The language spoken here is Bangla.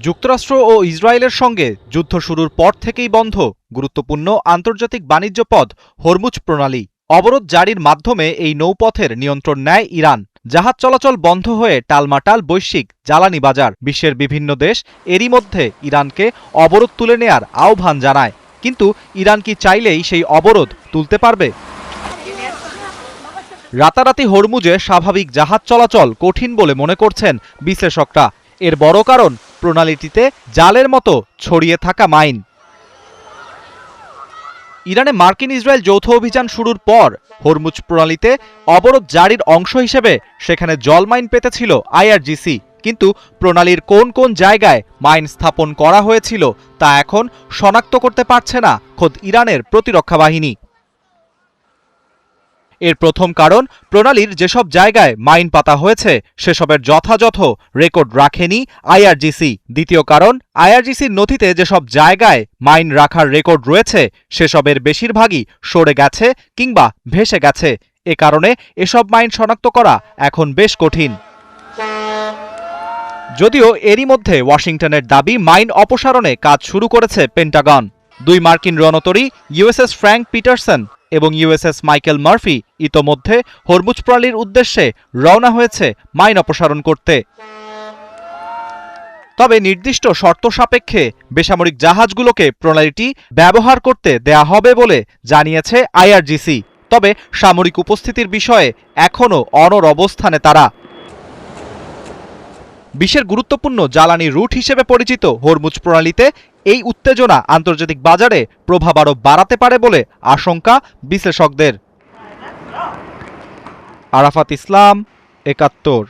যুক্তরাষ্ট্র ও ইসরায়েলের সঙ্গে যুদ্ধ শুরুর পর থেকেই বন্ধ গুরুত্বপূর্ণ আন্তর্জাতিক বাণিজ্য পথ হরমুজ প্রণালী। অবরোধ জারির মাধ্যমে এই নৌপথের নিয়ন্ত্রণ নেয় ইরান। জাহাজ চলাচল বন্ধ হয়ে টালমাটাল বৈশ্বিক জ্বালানি বাজার। বিশ্বের বিভিন্ন দেশ এরই মধ্যে ইরানকে অবরোধ তুলে নেয়ার আহ্বান জানায়। কিন্তু ইরান কি চাইলেই সেই অবরোধ তুলতে পারবে? রাতারাতি হরমুজে স্বাভাবিক জাহাজ চলাচল কঠিন বলে মনে করছেন বিশ্লেষকরা। এর বড় কারণ প্রণালীটিতে জালের মতো ছড়িয়ে থাকা মাইন। ইরানে মার্কিন ইসরায়েল যৌথ অভিযান শুরুর পর হরমুজ প্রণালীতে অবরোধ জারির অংশ হিসেবে সেখানে জল মাইন পেতেছিল আইআরজিসি। কিন্তু প্রণালীর কোন কোন জায়গায় মাইন স্থাপন করা হয়েছিল তা এখন শনাক্ত করতে পারছে না খোদ ইরানের প্রতিরক্ষা বাহিনী। এর প্রথম কারণ, প্রণালীর যেসব জায়গায় মাইন পাতা হয়েছে সেসবের যথাযথ রেকর্ড রাখেনি আইআরজিসি। দ্বিতীয় কারণ, আইআরজিসির নথিতে যেসব জায়গায় মাইন রাখার রেকর্ড রয়েছে সেসবের বেশিরভাগই সরে গেছে কিংবা ভেসে গেছে। এ কারণে এসব মাইন শনাক্ত করা এখন বেশ কঠিন। যদিও এরই মধ্যে ওয়াশিংটনের দাবি মাইন অপসারণে কাজ শুরু করেছে পেন্টাগন। 2 মার্কিন রণতরী ইউএসএস ফ্র্যাঙ্ক পিটারসন এবং ইউএসএস মাইকেল মার্ফি ইতোমধ্যে হরমুজ প্রণালীর উদ্দেশ্যে রওনা হয়েছে মাইন অপসারণ করতে। তবে নির্দিষ্ট শর্ত সাপেক্ষে বেসামরিক জাহাজগুলোকে প্রণালীটি ব্যবহার করতে দেয়া হবে বলে জানিয়েছে আইআরজিসি। তবে সামরিক উপস্থিতির বিষয়ে এখনও অনড় অবস্থানে তারা। বিশ্বের গুরুত্বপূর্ণ জ্বালানি রুট হিসেবে পরিচিত হরমুজ প্রণালীতে এই উত্তেজনা আন্তর্জাতিক বাজারে প্রভাব আরও বাড়াতে পারে বলে আশঙ্কা বিশ্লেষকদের। আরাফাত ইসলাম, ৭১।